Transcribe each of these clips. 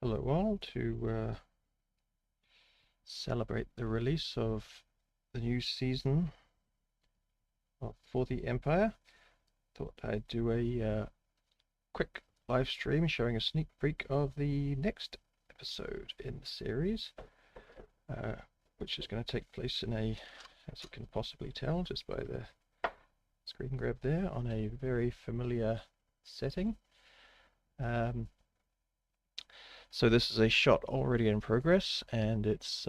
Hello all, to celebrate the release of the new season of For the Empire. Thought I'd do a quick live stream showing a sneak peek of the next episode in the series, which is going to take place in a, as you can possibly tell just by the screen grab there, on a very familiar setting. So this is a shot already in progress, and it's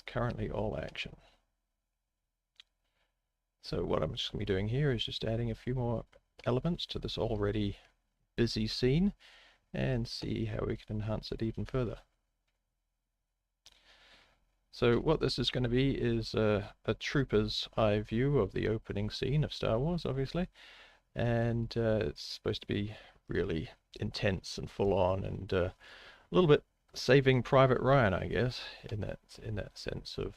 currently all action. So what I'm just going to be doing here is just adding a few more elements to this already busy scene and see how we can enhance it even further. So what this is going to be is a trooper's eye view of the opening scene of Star Wars, obviously, and it's supposed to be really intense and full on, and a little bit Saving Private Ryan, I guess, in that sense of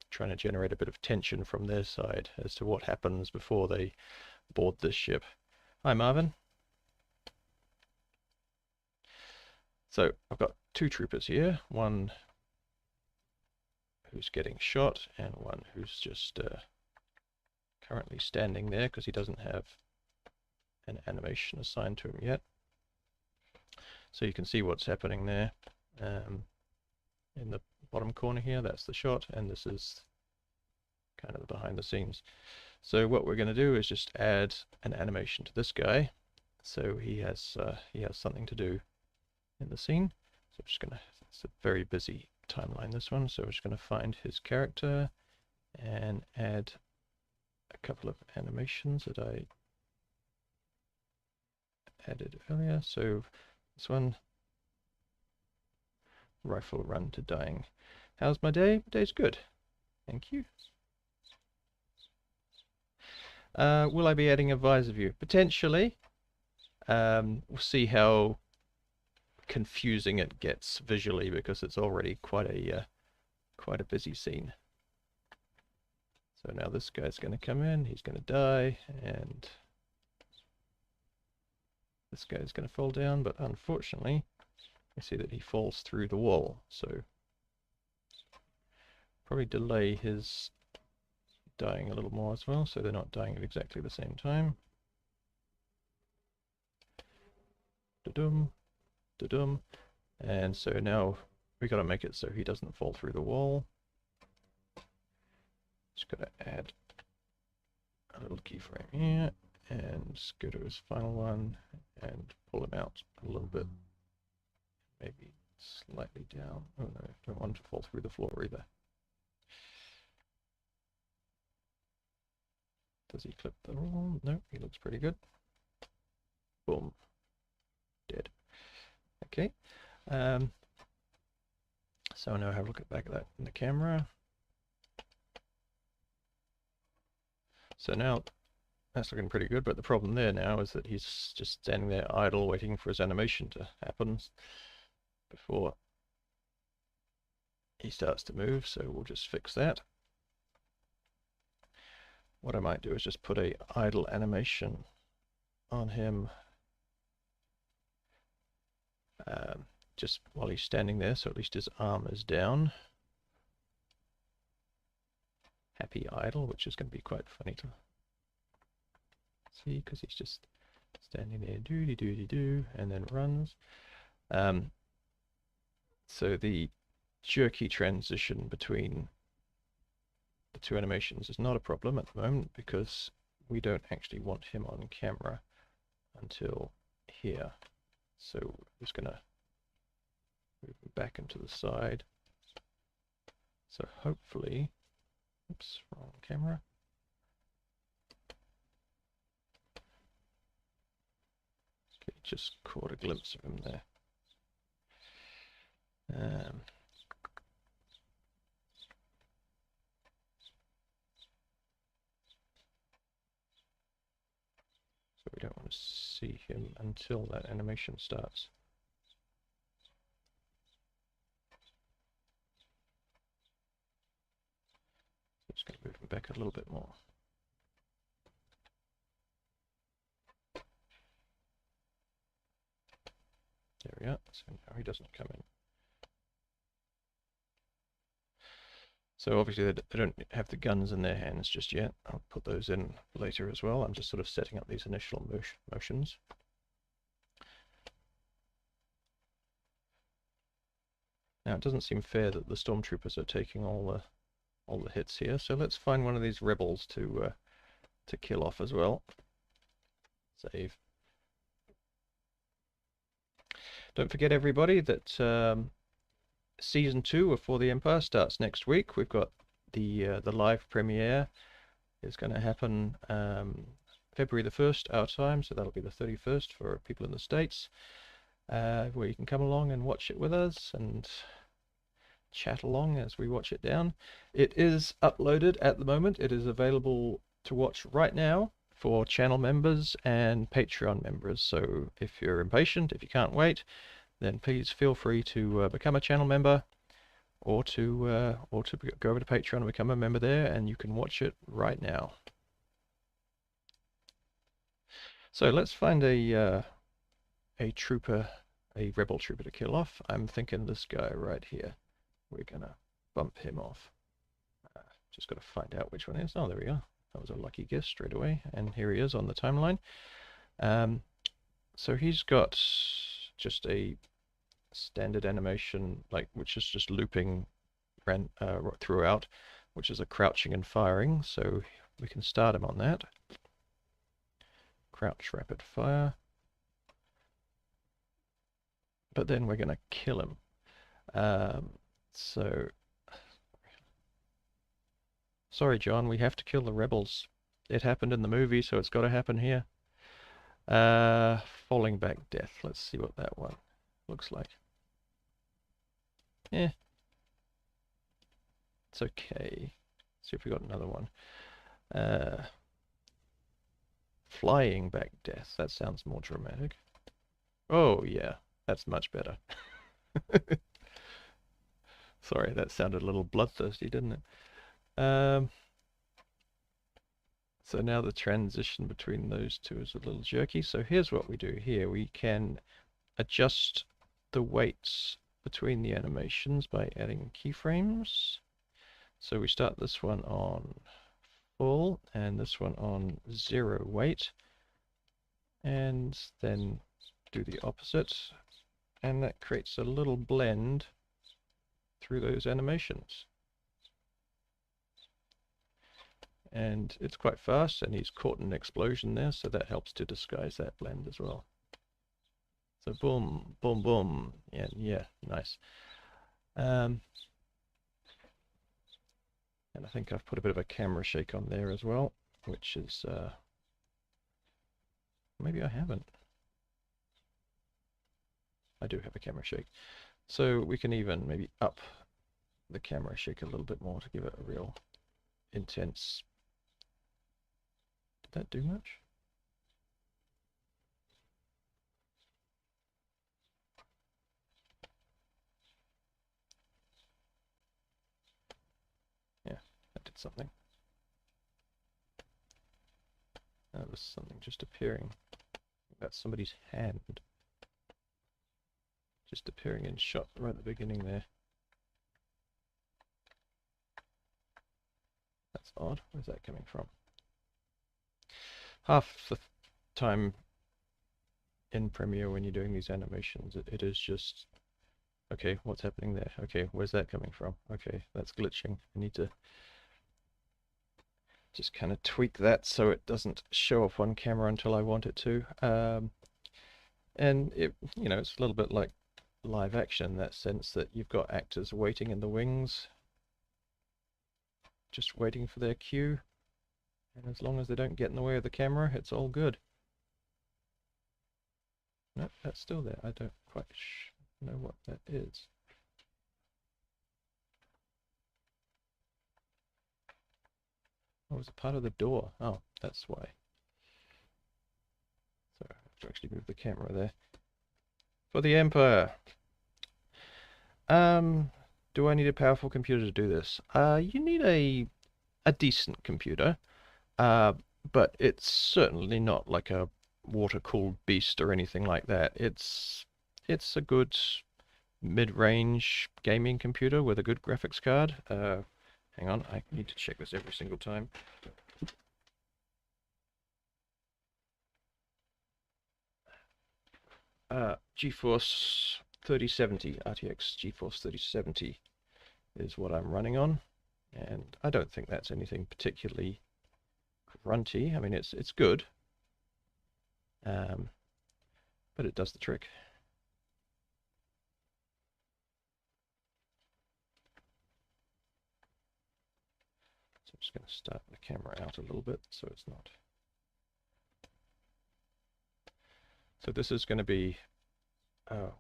trying to generate a bit of tension from their side as to what happens before they board this ship. Hi, Marvin. So I've got two troopers here, one who's getting shot and one who's just currently standing there because he doesn't have an animation assigned to him yet. So you can see what's happening there in the bottom corner here. That's the shot, and this is kind of the behind the scenes. So what we're going to do is just add an animation to this guy, so he has something to do in the scene. So I'm just going to, it's a very busy timeline, this one, so we're just going to find his character and add a couple of animations that I added earlier. So this one, rifle run to dying. How's my day? My day's good. Thank you. Will I be adding a visor view? Potentially. We'll see how confusing it gets visually because it's already quite a busy scene. So now this guy's going to come in, he's going to die, and this guy's going to fall down, but unfortunately you see that he falls through the wall, so probably delay his dying a little more as well, so they're not dying at exactly the same time. Da-dum, da-dum. And so now we got to make it so he doesn't fall through the wall. Just got to add a little keyframe here and just go to his final one and pull him out a little bit, maybe slightly down. Oh no, don't want him to fall through the floor either. Does he clip the wall? No, he looks pretty good. Boom. Dead. Okay. So now have a look at back at that in the camera. So now that's looking pretty good, but the problem there now is that he's just standing there idle waiting for his animation to happen before he starts to move, so we'll just fix that. What I might do is just put a idle animation on him just while he's standing there, so at least his arm is down. Happy idle, which is going to be quite funny to see because he's just standing there, doody-doody-doo, and then runs. So the jerky transition between the two animations is not a problem at the moment because we don't actually want him on camera until here. So we're just going to move him back into the side. So hopefully, oops, wrong camera. Okay, just caught a glimpse of him there. So we don't want to see him until that animation starts. So just going to move him back a little bit more. we are. So now he doesn't come in. So obviously they don't have the guns in their hands just yet. I'll put those in later as well. I'm just sort of setting up these initial motions. Now it doesn't seem fair that the stormtroopers are taking all the hits here, so let's find one of these rebels to kill off as well. Save. Don't forget, everybody, that Season 2 of For the Empire starts next week. We've got the live premiere is going to happen February the 1st, our time, so that'll be the 31st for people in the States, where you can come along and watch it with us and chat along as we watch it down. It is uploaded at the moment. It is available to watch right now for channel members and Patreon members. So if you're impatient, if you can't wait, then please feel free to become a channel member, or to go over to Patreon and become a member there, and you can watch it right now. So let's find a trooper, a rebel trooper to kill off. I'm thinking this guy right here. We're gonna bump him off. Just got to find out which one it is. Oh, there we go. That was a lucky guess straight away, and here he is on the timeline. So he's got just a standard animation, which is just looping throughout, which is a crouching and firing. So we can start him on that. Crouch, rapid fire. But then we're going to kill him. So, sorry, John, we have to kill the rebels. It happened in the movie, so it's got to happen here. Falling back death. Let's see what that one looks like. Yeah. It's okay. Let's see if we got another one. Flying back death. That sounds more dramatic. Oh, yeah. That's much better. Sorry, that sounded a little bloodthirsty, didn't it? So now the transition between those two is a little jerky. So here's what we do here. We can adjust the weights between the animations by adding keyframes. So we start this one on full and this one on 0 weight, and then do the opposite, and that creates a little blend through those animations. And it's quite fast, and he's caught an explosion there, so that helps to disguise that blend as well. So boom, boom, boom, yeah, nice. And I think I've put a bit of a camera shake on there as well, which is, maybe I haven't. I do have a camera shake. So we can even maybe up the camera shake a little bit more to give it a real intense. Did that do much? Yeah, that did something. That was something just appearing. That's somebody's hand. Just appearing in shot right at the beginning there. That's odd. Where's that coming from? Half the time in Premiere when you're doing these animations, it is just, okay, what's happening there? Okay, where's that coming from? Okay, that's glitching. I need to just kind of tweak that so it doesn't show up on camera until I want it to. And it, it's a little bit like live action in that sense, that you've got actors waiting in the wings, just waiting for their cue, and as long as they don't get in the way of the camera, it's all good. Nope, that's still there. I don't quite know what that is. Oh, it's a part of the door. Oh, that's why. So I have to actually move the camera there. For the Empire. Do I need a powerful computer to do this? You need a decent computer, but it's certainly not like a water-cooled beast or anything like that. It's it's a good mid-range gaming computer with a good graphics card. Hang on, I need to check this every single time. GeForce 3070, RTX GeForce 3070 is what I'm running on, and I don't think that's anything particularly grunty. I mean, it's good, but it does the trick. So I'm just going to start the camera out a little bit so it's not. So this is going to be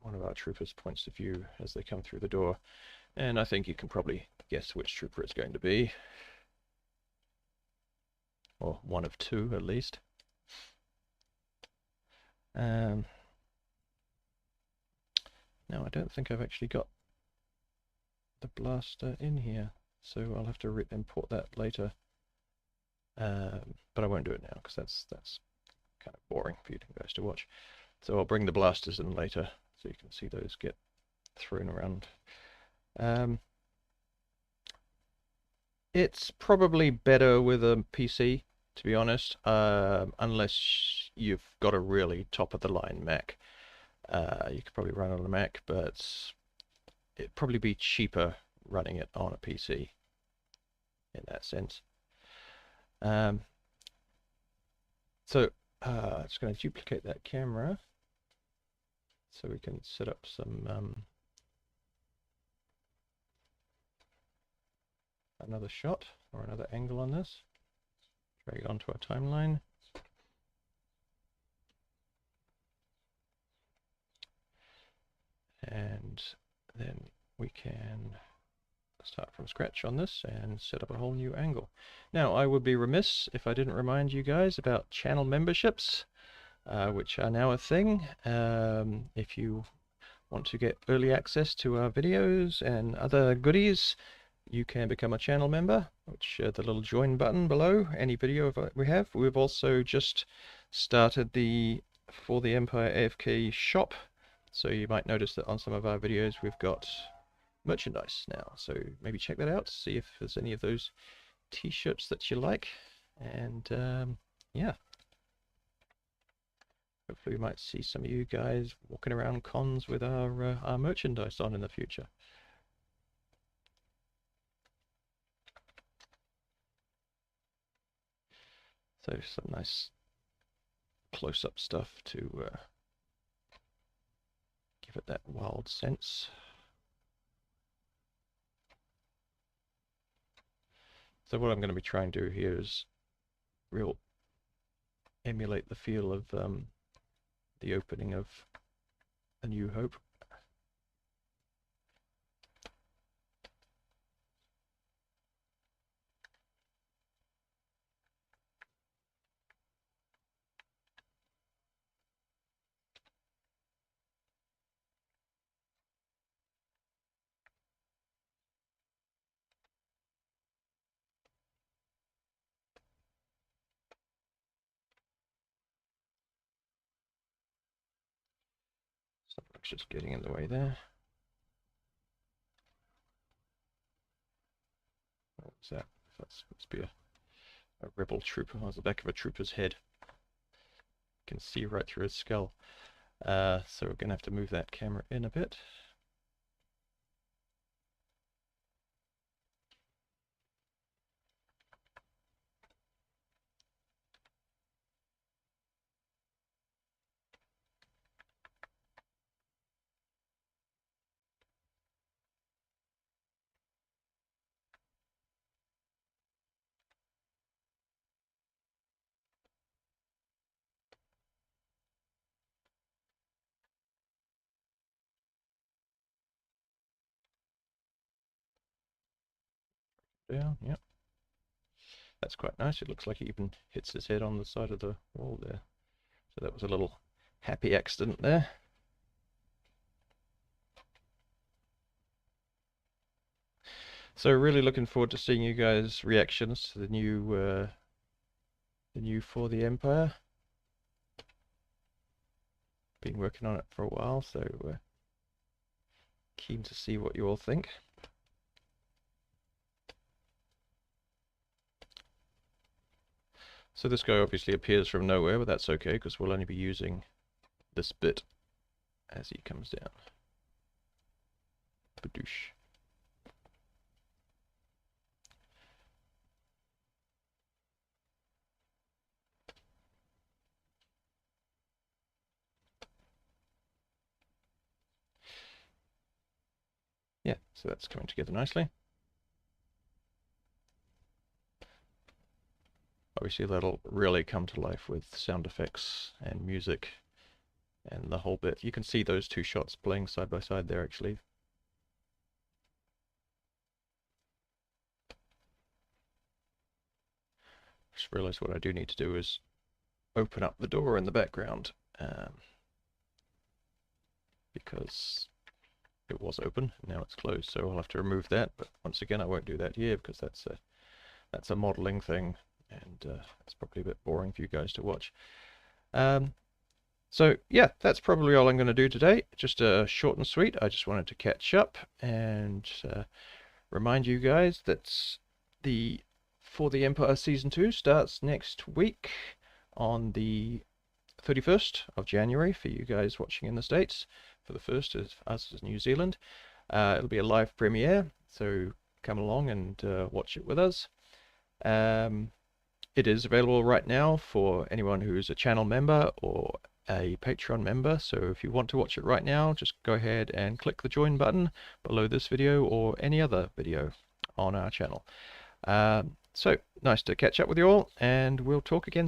one of our troopers' points of view as they come through the door, and I think you can probably guess which trooper it's going to be, or one of two at least. Now I don't think I've actually got the blaster in here, so I'll have to import that later, but I won't do it now because that's kind of boring for you guys to watch. So I'll bring the blasters in later so you can see those get thrown around. It's probably better with a PC, to be honest, unless you've got a really top-of-the-line Mac. You could probably run it on a Mac, but it'd probably be cheaper running it on a PC in that sense. So I'm just going to duplicate that camera so we can set up some another shot or another angle on this. Drag it onto our timeline. And then we can start from scratch on this and set up a whole new angle. Now, I would be remiss if I didn't remind you guys about channel memberships, which are now a thing. If you want to get early access to our videos and other goodies, you can become a channel member, which the little join button below any video we have. We've also just started the For the Empire AFK shop, so you might notice that on some of our videos we've got merchandise now, so maybe check that out, see if there's any of those t-shirts that you like, and yeah, hopefully we might see some of you guys walking around cons with our merchandise on in the future. So some nice close-up stuff to give it that wild sense. So what I'm going to be trying to do here is emulate the feel of the opening of A New Hope. Something's just getting in the way there. What's that? That's supposed to be a rebel trooper on the back of a trooper's head. You can see right through his skull. So we're going to have to move that camera in a bit. Down, yep. That's quite nice. It looks like he even hits his head on the side of the wall there. So that was a little happy accident there. So really looking forward to seeing you guys' reactions to the new For the Empire. been working on it for a while, so keen to see what you all think. So this guy obviously appears from nowhere, but that's okay because we'll only be using this bit as he comes down. Badoosh. Yeah, so that's coming together nicely. Obviously that'll really come to life with sound effects and music and the whole bit. You can see those two shots playing side by side there actually. Just realized what I do need to do is open up the door in the background because it was open, now it's closed, so I'll have to remove that. But once again, I won't do that here because that's a modeling thing, and it's probably a bit boring for you guys to watch. So yeah, that's probably all I'm going to do today. Just short and sweet. I just wanted to catch up and remind you guys that For the Empire Season 2 starts next week on the 31st of January for you guys watching in the States. For the first of us as New Zealand. It'll be a live premiere, so come along and watch it with us. It is available right now for anyone who's a channel member or a Patreon member, so if you want to watch it right now, just go ahead and click the join button below this video or any other video on our channel. So nice to catch up with you all, and we'll talk again soon.